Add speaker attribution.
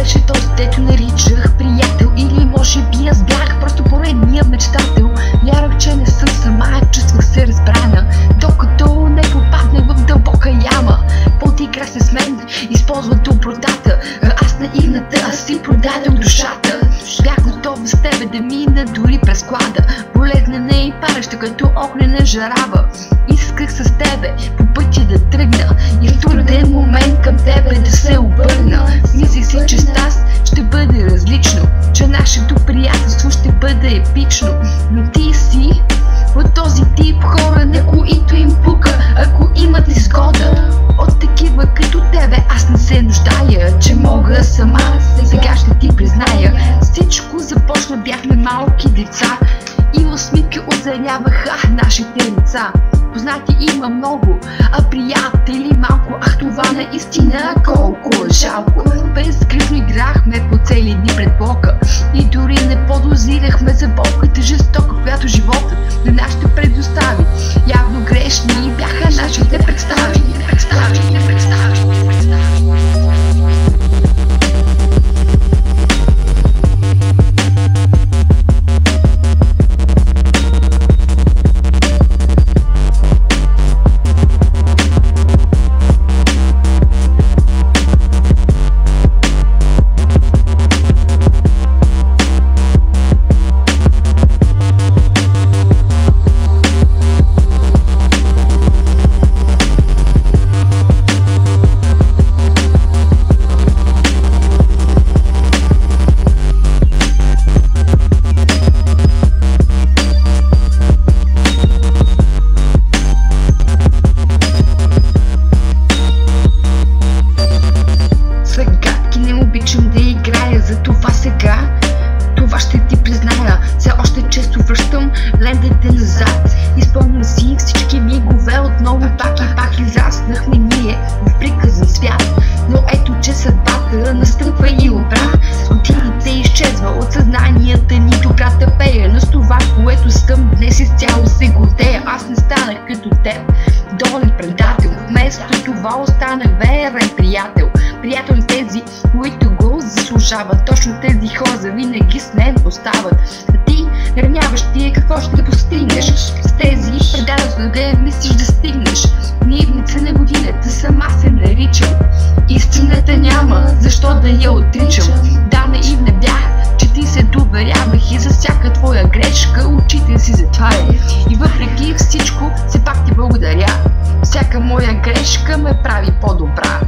Speaker 1: беше този, дето наричах приятел? Или може би аз бях просто поредният мечтател? Вярвах, че не съм сама, чувствах се разбрана, докато не попаднах в дълбока яма. Подигра се с мен, използва добротата, аз наивната си продадох душата. Бях готова с тебе да мина дори през клада, болезнена и пареща като огнена жарава. Исках с тебе по пътя да тръгна и в труден момент към тебе да се обърна. Мислих си, че с нас ще бъде различно, че нашето приятелство ще бъде епично. Но ти си от този тип хора, на които им пука, ако имат изгода. От такива като тебе аз не се нуждая, че мога сама, сега ще ти призная. Всичко започна, бяхме малки деца и усмивки озаряваха нашите лица. Познати има много, а приятели малко, ах това наистина колко е жалко. Безкръвно играхме по цели дни пред блока и дори не подозирахме за болката жестока, която животът на нашите предостави. Явно грешни бяха нашите представи. Да играя, за това сега това ще ти призная. Все още често връщам лентите назад, изпълням си всички мигове отново, пак и пак израснахме ние в приказен свят. Но ето, че съдбата настъпва и обра, годините изчезва от съзнанията ни добрата пея. Но с това, което съм днес изцяло се гордея. Аз не станах като теб, долен предател, вместо това останах верен приятел. Приятел на тези, които го заслужават. Точно тези хора завинаги с мен остават. А ти, равняващия, какво ще постигнеш с тези предателства, къде мислиш да стигнеш? Наивница на годината сама се наричам. Истината няма защо да я отричам. Да, наивна бях, че ти се доверявах и за всяка твоя грешка очите си затваря. И въпреки всичко, все пак ти благодаря. Всяка моя грешка ме прави по-добра.